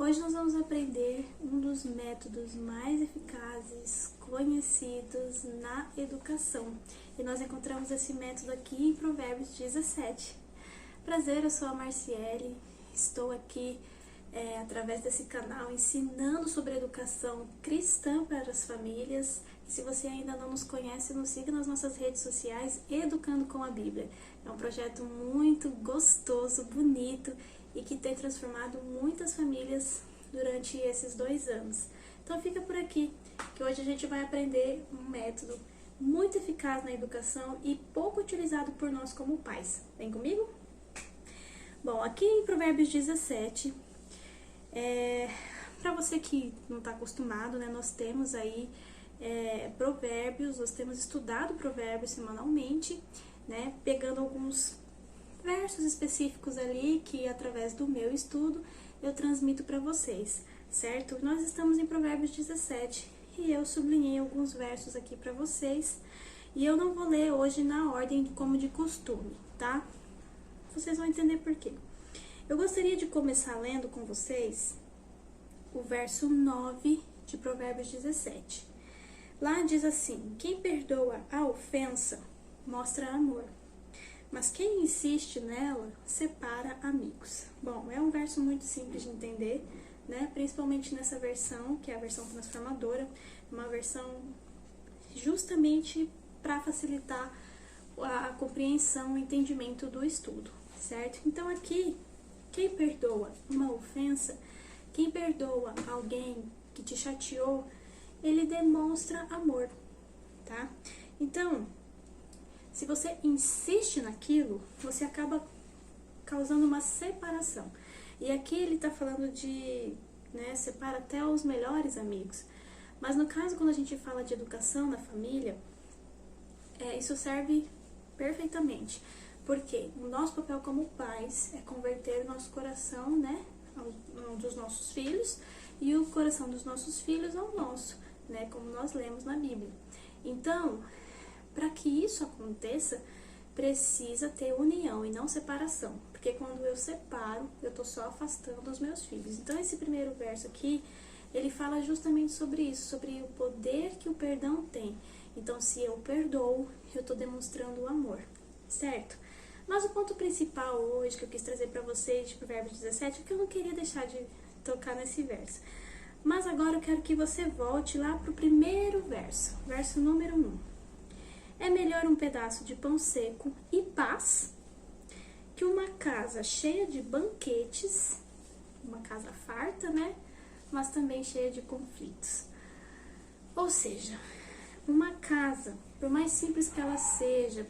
Hoje nós vamos aprender um dos métodos mais eficazes, conhecidos na educação. E nós encontramos esse método aqui em Provérbios 17. Prazer, eu sou a Marciele, estou aqui através desse canal ensinando sobre educação cristã para as famílias. E se você ainda não nos conhece, nos siga nas nossas redes sociais Educando com a Bíblia. É um projeto muito gostoso, bonito e que tem transformado muitas famílias durante esses 2 anos. Então fica por aqui, que hoje a gente vai aprender um método muito eficaz na educação e pouco utilizado por nós como pais. Vem comigo? Bom, aqui em Provérbios 17, para você que não está acostumado, né, nós temos aí provérbios, nós temos estudado provérbios semanalmente, né, pegando alguns versos específicos ali que através do meu estudo eu transmito para vocês, certo? Nós estamos em Provérbios 17 e eu sublinhei alguns versos aqui para vocês e eu não vou ler hoje na ordem como de costume, tá? Vocês vão entender por quê. Eu gostaria de começar lendo com vocês o verso 9 de Provérbios 17. Lá diz assim: quem perdoa a ofensa mostra amor, mas quem insiste nela separa amigos. Bom, é um verso muito simples de entender, né? Principalmente nessa versão, que é a versão transformadora, uma versão justamente para facilitar a compreensão, o entendimento do estudo, certo? Então aqui, quem perdoa uma ofensa, quem perdoa alguém que te chateou, ele demonstra amor, tá? Então, se você insiste naquilo, você acaba causando uma separação. E aqui ele tá falando de, né, separa até os melhores amigos. Mas no caso, quando a gente fala de educação na família, isso serve perfeitamente. Porque o nosso papel como pais é converter o nosso coração, né, dos nossos filhos, e o coração dos nossos filhos ao nosso, né, como nós lemos na Bíblia. Então, para que isso aconteça, precisa ter união e não separação. Porque quando eu separo, eu estou só afastando os meus filhos. Então, esse primeiro verso aqui, ele fala justamente sobre isso, sobre o poder que o perdão tem. Então, se eu perdoo, eu estou demonstrando o amor, certo? Mas o ponto principal hoje que eu quis trazer para vocês de Provérbios 17 é que eu não queria deixar de tocar nesse verso. Mas agora eu quero que você volte lá para o primeiro verso, verso número 1. É melhor um pedaço de pão seco e paz que uma casa cheia de banquetes, uma casa farta, né? Mas também cheia de conflitos. Ou seja, uma casa, por mais simples que ela seja,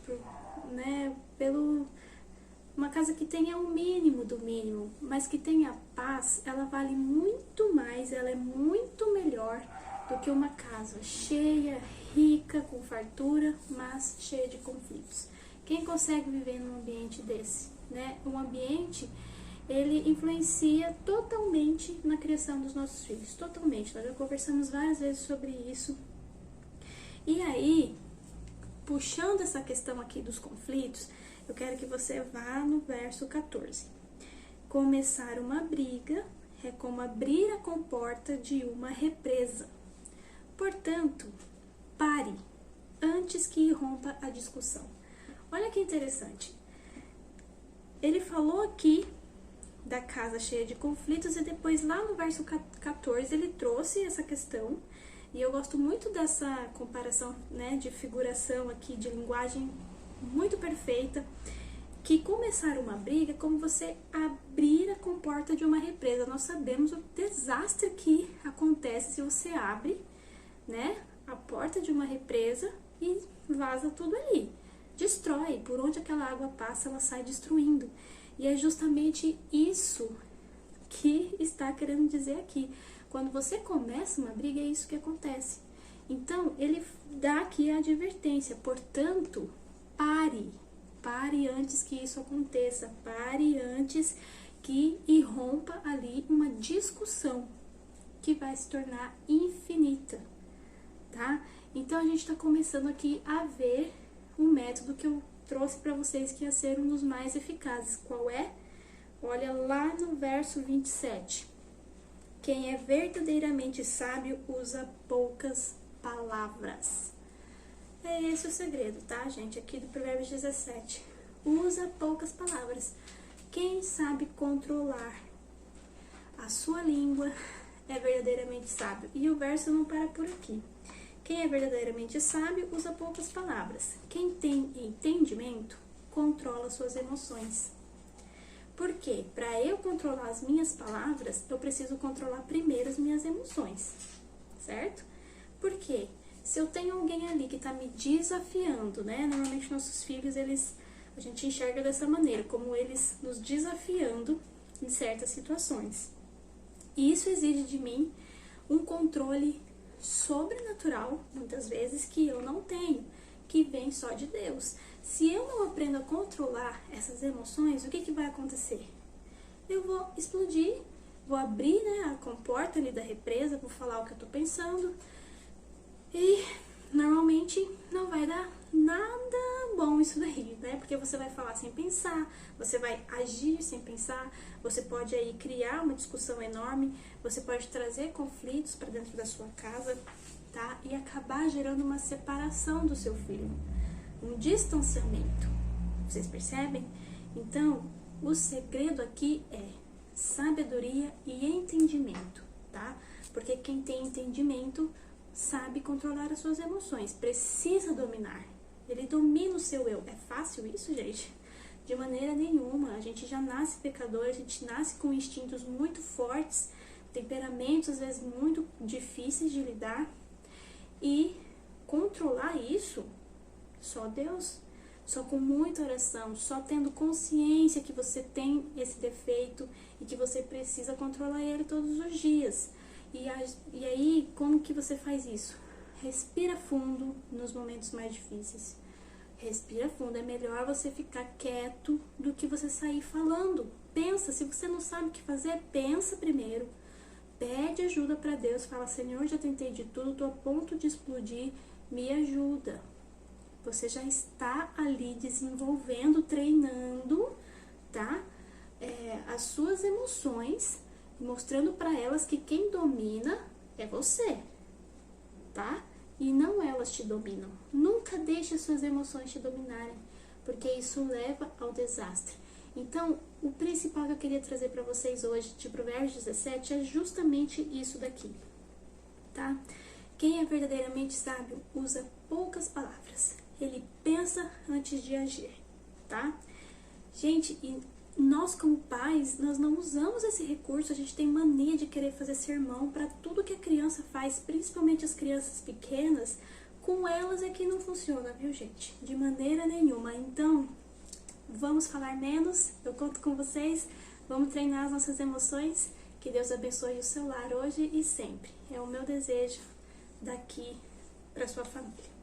uma casa que tenha o mínimo do mínimo, mas que tenha paz, ela vale muito mais, ela é muito melhor do que uma casa cheia, rica, com fartura, mas cheia de conflitos. Quem consegue viver num ambiente desse, né? Um ambiente, ele influencia totalmente na criação dos nossos filhos, totalmente. Nós já conversamos várias vezes sobre isso. E aí, puxando essa questão aqui dos conflitos, eu quero que você vá no verso 14. Começar uma briga é como abrir a comporta de uma represa. Portanto, pare antes que irrompa a discussão. Olha que interessante. Ele falou aqui da casa cheia de conflitos e depois lá no verso 14 ele trouxe essa questão. E eu gosto muito dessa comparação, né, de figuração aqui, de linguagem muito perfeita, que começar uma briga é como você abrir a comporta de uma represa. Nós sabemos o desastre que acontece se você abre, né, a porta de uma represa e vaza tudo ali. Destrói, por onde aquela água passa, ela sai destruindo. E é justamente isso que está querendo dizer aqui. Quando você começa uma briga, é isso que acontece. Então, ele dá aqui a advertência. Portanto, pare antes que isso aconteça. Pare antes que irrompa ali uma discussão que vai se tornar infinita, tá? Então, a gente está começando aqui a ver um método que eu trouxe para vocês que ia ser um dos mais eficazes. Qual é? Olha lá no verso 27. Quem é verdadeiramente sábio usa poucas palavras. É esse o segredo, tá, gente? Aqui do Provérbios 17. Usa poucas palavras. Quem sabe controlar a sua língua é verdadeiramente sábio. E o verso não para por aqui. Quem é verdadeiramente sábio usa poucas palavras. Quem tem entendimento controla suas emoções. Por quê? Para eu controlar as minhas palavras, eu preciso controlar primeiro as minhas emoções, certo? Por quê? Se eu tenho alguém ali que está me desafiando, né? Normalmente nossos filhos, a gente enxerga dessa maneira, como eles nos desafiando em certas situações. E isso exige de mim um controle sobrenatural, muitas vezes, que eu não tenho, que vem só de Deus. Se eu não aprendo a controlar essas emoções, o que vai acontecer? Eu vou explodir, vou abrir, né, a comporta ali da represa, vou falar o que eu tô pensando e normalmente não vai dar nada bom isso daí, né? Porque você vai falar sem pensar, você vai agir sem pensar, você pode aí criar uma discussão enorme, você pode trazer conflitos para dentro da sua casa, tá? E acabar gerando uma separação do seu filho, um distanciamento. Vocês percebem? Então, o segredo aqui é sabedoria e entendimento, tá? Porque quem tem entendimento sabe controlar as suas emoções, precisa dominar. Ele domina o seu eu. É fácil isso, gente? De maneira nenhuma. A gente já nasce pecador, a gente nasce com instintos muito fortes, temperamentos às vezes muito difíceis de lidar. E controlar isso, só Deus. Só com muita oração, só tendo consciência que você tem esse defeito e que você precisa controlar ele todos os dias. E aí, como que você faz isso? Respira fundo nos momentos mais difíceis. Respira fundo. É melhor você ficar quieto do que você sair falando. Pensa, se você não sabe o que fazer, pensa primeiro. Pede ajuda para Deus. Fala, Senhor, já tentei de tudo, estou a ponto de explodir, me ajuda. Você já está ali desenvolvendo, treinando, tá? As suas emoções, mostrando para elas que quem domina é você, tá? E não elas te dominam. Nunca deixe as suas emoções te dominarem, porque isso leva ao desastre. Então, o principal que eu queria trazer para vocês hoje de Provérbios 17 é justamente isso daqui, tá? Quem é verdadeiramente sábio usa poucas palavras. Ele pensa antes de agir, tá? Gente, e nós como pais, nós não usamos esse recurso, a gente tem mania de querer fazer sermão para tudo que a criança faz, principalmente as crianças pequenas, com elas é que não funciona, viu, gente? De maneira nenhuma. Então, vamos falar menos, eu conto com vocês, vamos treinar as nossas emoções, que Deus abençoe o seu lar hoje e sempre. É o meu desejo daqui para sua família.